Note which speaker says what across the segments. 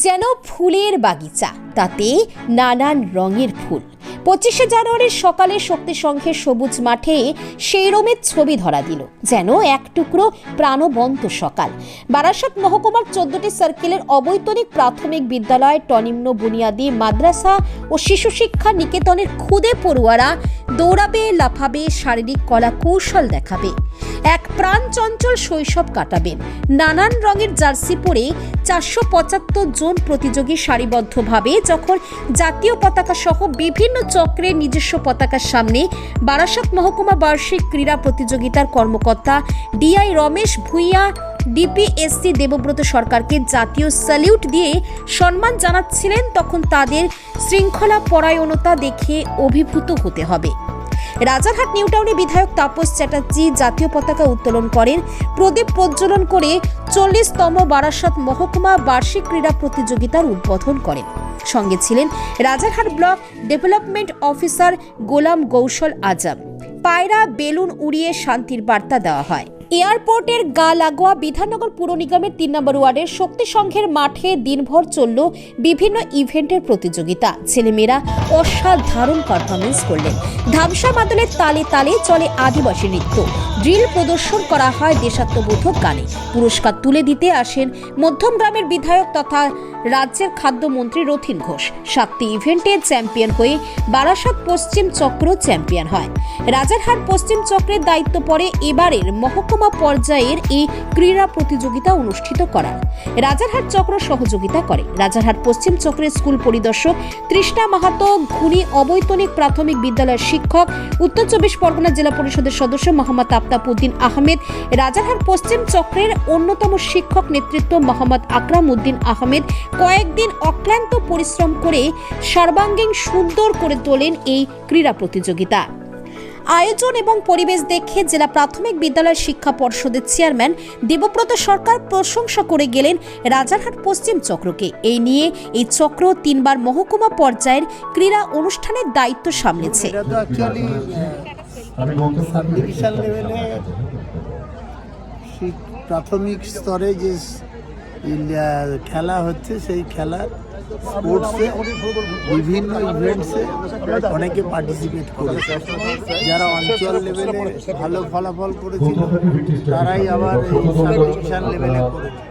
Speaker 1: যেন ফুলের বাগিচা, তাতে নানান রঙের ফুল। 25শে জানুয়ারির সকালে শক্তি সংঘের সবুজ মাঠে সেই রমের ছবি ধরা দিল, যেন এক টুকরো প্রাণবন্ত সকাল। বারাসাত মহকুমার 14টি সার্কেলের অবৈতনিক প্রাথমিক বিদ্যালয়, টনিম্ন বুনিয়াদী মাদ্রাসা ও শিশু শিক্ষা নিকেতনের খুদে পড়ুয়ারা দৌড়াবে, লাফাবে, শারীরিক কলা কৌশল দেখাবে, এক প্রাণ চঞ্চল শৈশব কাটাবেন। নানান রঙের জার্সি পরে 475 জন প্রতিযোগী সারিবদ্ধভাবে যখন জাতীয় পতাকা সহ বিভিন্ন চক্রের নিজস্ব পতাকার সামনে বারাসাত মহকুমা বার্ষিক ক্রীড়া প্রতিযোগিতার কর্মকর্তা ডিআই রমেশ ভূঁইয়া ডিপিএসসি দেবব্রত সরকারকে জাতীয় স্যালিউট দিয়ে সম্মান জানাচ্ছিলেন, তখন তাদের শৃঙ্খলা পরায়ণতা দেখে অভিভূত হতে হবে। রাজারহাট নিউ টাউনে বিধায়ক তাপস চ্যাটার্জি জাতীয় পতাকা উত্তোলন করেন, প্রদীপ প্রজ্বলন করে 40তম বারাসাত মহকুমা বার্ষিক ক্রীড়া প্রতিযোগিতার উদ্বোধন করেন। সঙ্গে ছিলেন রাজারহাট ব্লক ডেভেলপমেন্ট অফিসার গোলাম গৌসল আজম। পায়রা বেলুন উড়িয়ে শান্তির বার্তা দেওয়া হয়। এয়ারপোর্টের গা লাগোয়া বিধাননগর পুর নিগমের 3 নম্বর ওয়ার্ডের শক্তি সংঘের মাঠে দিনভর চলল বিভিন্ন ইভেন্টের প্রতিযোগিতা। ছেলেমেয়েরা অসাধারণ পারফরমেন্স করলেন। ধামসা মাদলের তালে তালে চলে আদিবাসী নৃত্য, ড্রিল প্রদর্শন করা হয় দেশাত্মবোধক গানে। পুরস্কার তুলে দিতে আসেন মধ্যম গ্রামের বিধায়ক তথা রাজ্যের খাদ্যমন্ত্রী রথিন ঘোষ। 7টি ইভেন্টের চ্যাম্পিয়ন হয়ে বারাসাত পশ্চিম চক্র চ্যাম্পিয়ন হয়। রাজারহাট পশ্চিম চক্রের দায়িত্ব পড়ে এবারের মহকুমা পর্যায়ের এই ক্রীড়া প্রতিযোগিতা অনুষ্ঠিত করার। রাজারহাট চক্র সহযোগিতা করে। রাজারহাট পশ্চিম চক্রের স্কুল পরিদর্শক তৃষ্ণা মাহাতো, ঘুনি অবৈতনিক প্রাথমিক বিদ্যালয়ের শিক্ষক, উত্তর 24 পরগনা জেলা পরিষদের সদস্য মোহাম্মদ আফতাবউদ্দিন আহমেদ, রাজারহাট পশ্চিম চক্রের অন্যতম শিক্ষক নেতৃত্ব মোহাম্মদ আকরাম উদ্দিন আহমেদ কয়েকদিন অক্লান্ত পরিশ্রম করে সর্বাঙ্গীন সুন্দর করে তোলেন এই ক্রীড়া প্রতিযোগিতা। আয়োজন এবং পরিবেশ দেখে জেলা প্রাথমিক বিদ্যালয় শিক্ষা পর্ষদের চেয়ারম্যান দেবব্রত সরকার প্রশংসা করে গেলেন রাজারহাট পশ্চিম চক্রকে। এই নিয়ে এই চক্র 3বার মহকুমা পর্যায়ের ক্রীড়া অনুষ্ঠানের দায়িত্ব সামলেছে।
Speaker 2: প্রাথমিক স্তরে যে খেলা হচ্ছে, সেই খেলার স্পোর্টসে বিভিন্ন ইভেন্টসে অনেকে পার্টিসিপেট করেছে। যারা অঞ্চল লেভেলে ভালো ফলাফল করেছিল তারাই আবার এই সাব ডিভিশন লেভেলে করেছে।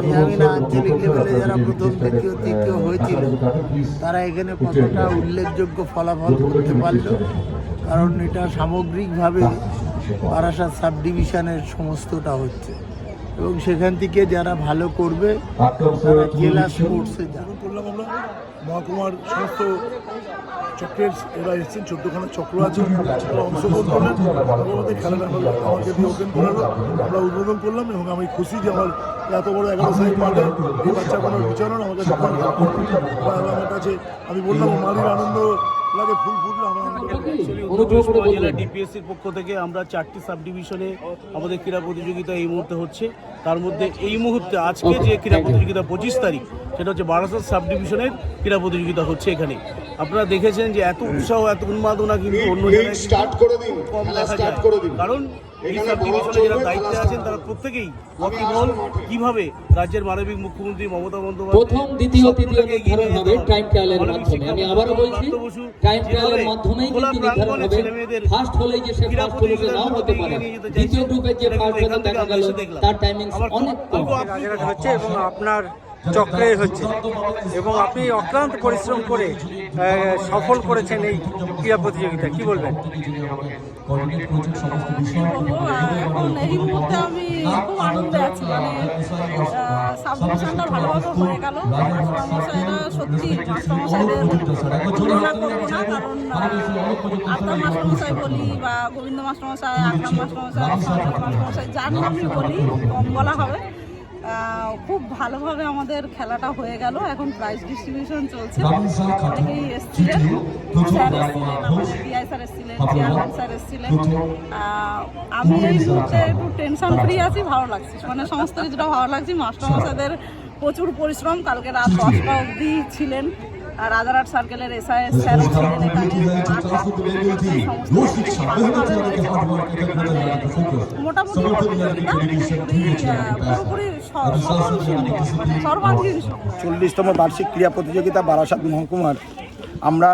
Speaker 2: গ্রামীণ আঞ্চলিক লেভেলে যারা প্রথম, দ্বিতীয়, তৃতীয় হয়েছিল তারা এখানে কতটা উল্লেখযোগ্য ফলাফল করতে পারল, কারণ এটা সামগ্রিকভাবে বারাসাত সাব ডিভিশনের সমস্তটা হচ্ছে এবং সেখান থেকে যারা ভালো করবে তারা জেলা স্পোর্টসে যাবে।
Speaker 3: করলাম আমরা মহকুমার সমস্ত চক্রের এরা এসেছেন, 14খানা চক্র আছে, তারা অংশগ্রহণ করলেন। আমাদের খেলাটা আমাকে দিয়ে ওপেন করালো, আমরা উদ্বোধন করলাম এবং আমি খুশি যে আমার এত বড় 11 সাইড মাঠে এই বাচ্চা কোনো বিচারণ আমার কাছে আমার কাছে আমি বললাম মালির আনন্দ লাগে, ফুল ফুটলে আমার
Speaker 4: জেলা ডিপিএসসির পক্ষ থেকে আমরা 4টি সাব ডিভিশনে আমাদের ক্রীড়া প্রতিযোগিতা এই মুহূর্তে হচ্ছে। তার মধ্যে এই মুহূর্তে আজকে যে ক্রীড়া প্রতিযোগিতা 25 তারিখ, সেটা হচ্ছে বারাসাত সাব ডিভিশনের ক্রীড়া প্রতিযোগিতা হচ্ছে। এখানে আপনারা দেখেছেন যে এত উৎসাহ, এত উন্মাদনা কিন্তু অন্য জায়গায় কম দেখা যায়, কারণ এই সাব ডিভিশনে যারা দায়িত্বে আছেন তারা প্রত্যেকেই ওয়াকিবহল কিভাবে রাজ্যের মানবিক মুখ্যমন্ত্রী মমতা বন্দ্যোপাধ্যায়
Speaker 5: প্রথম, দ্বিতীয়, তৃতীয় নির্ধারণ হবে টাইম ট্রায়ালের মাধ্যমে। আমি আবারও বলছি, টাইম ট্রায়ালের মাধ্যমেই কিন্তু নির্ধারণ হবে। ফার্স্ট হলেই যে সে ফার্স্ট হলে নাও হতে পারে, দ্বিতীয় গ্রুপের যে ফার্স্ট হলে দেখা গেল তার টাইমিং অনেক কম
Speaker 6: হচ্ছে এবং আপনার চক্রের হচ্ছে এবং আপনি অক্লান্ত পরিশ্রম করে সফল করেছেন এই ক্রীড়া প্রতিযোগিতা, কি বলবেন?
Speaker 7: এখন এই মুহূর্তে আমি খুব আনন্দে আছি, মানে সাব ডিভিশনটা ভালোভাবে হয়ে গেল। মাস্টারমশাইরা সত্যি মাস্টারমশাইদের তুলনা করবো না, কারণ আফতাব মাস্টারমশাই বলি বা গোবিন্দ মাস্টারমশাই, আকরাম মাস্টারমশাই, মাস্টারমশাই যার নামই বলি কম বলা হবে। খুব ভালোভাবে আমাদের খেলাটা হয়ে গেল। এখন প্রাইজ ডিস্ট্রিবিউশন চলছে, অনেকেই এসছিলেন, স্যার এসছিলেন, আমাদের ডিআই স্যার এসছিলেন, চেয়ারম্যান স্যার এসছিলেন। আমি এই মুহূর্তে একটু টেনশন ফ্রি আছি, ভালো লাগছে, মানে সমস্ত কিছুটা ভালো লাগছে। মাস্টারমশাইদের প্রচুর পরিশ্রম, কালকে রাত 10টা অবধি ছিলেন, আর রাজারহাট সার্কেলের এসআইএস স্যার ছিলেন এখানে, মোটামুটি প্রতিযোগিতা পুরোপুরি সফল ছিল, মানে সর্বাঙ্গীন সফল।
Speaker 8: 40তম বার্ষিক ক্রীড়া প্রতিযোগিতা বারাসাত মহকুমার আমরা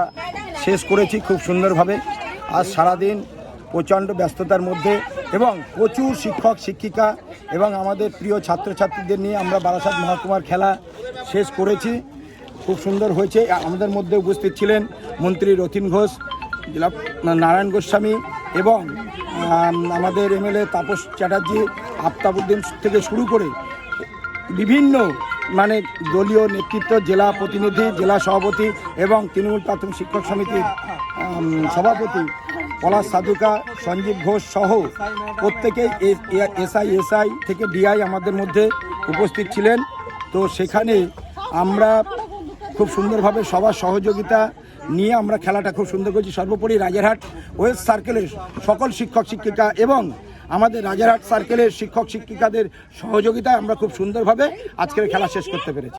Speaker 8: শেষ করেছি খুব সুন্দরভাবে। আজ সারাদিন প্রচণ্ড ব্যস্ততার মধ্যে এবং প্রচুর শিক্ষক শিক্ষিকা এবং আমাদের প্রিয় ছাত্রছাত্রীদের নিয়ে আমরা বারাসাত মহকুমার খেলা শেষ করেছি। খুব সুন্দর হয়েছে। আমাদের মধ্যে উপস্থিত ছিলেন মন্ত্রী রথীন ঘোষ, জেলা নারায়ণ গোস্বামী এবং আমাদের এমএলএ তাপস চ্যাটার্জি, আফতাবউদ্দিন থেকে শুরু করে বিভিন্ন মানে দলীয় নেতৃত্ব, জেলা প্রতিনিধি, জেলা সভাপতি এবং তৃণমূল প্রাথমিক শিক্ষক সমিতির সভাপতি পলাশ সাধুকা, সঞ্জীব ঘোষ সহ প্রত্যেকেই এসআই থেকে ডিআই আমাদের মধ্যে উপস্থিত ছিলেন। তো সেখানে আমরা খুব সুন্দরভাবে সবার সহযোগিতা নিয়ে আমরা খেলাটা খুব সুন্দর করেছি। সর্বোপরি রাজারহাট ওয়েস্ট সার্কেলের সকল শিক্ষক শিক্ষিকা এবং আমাদের রাজারহাট সার্কেলের শিক্ষক শিক্ষিকাদের সহযোগিতায় আমরা খুব সুন্দরভাবে আজকের খেলা শেষ করতে পেরেছি।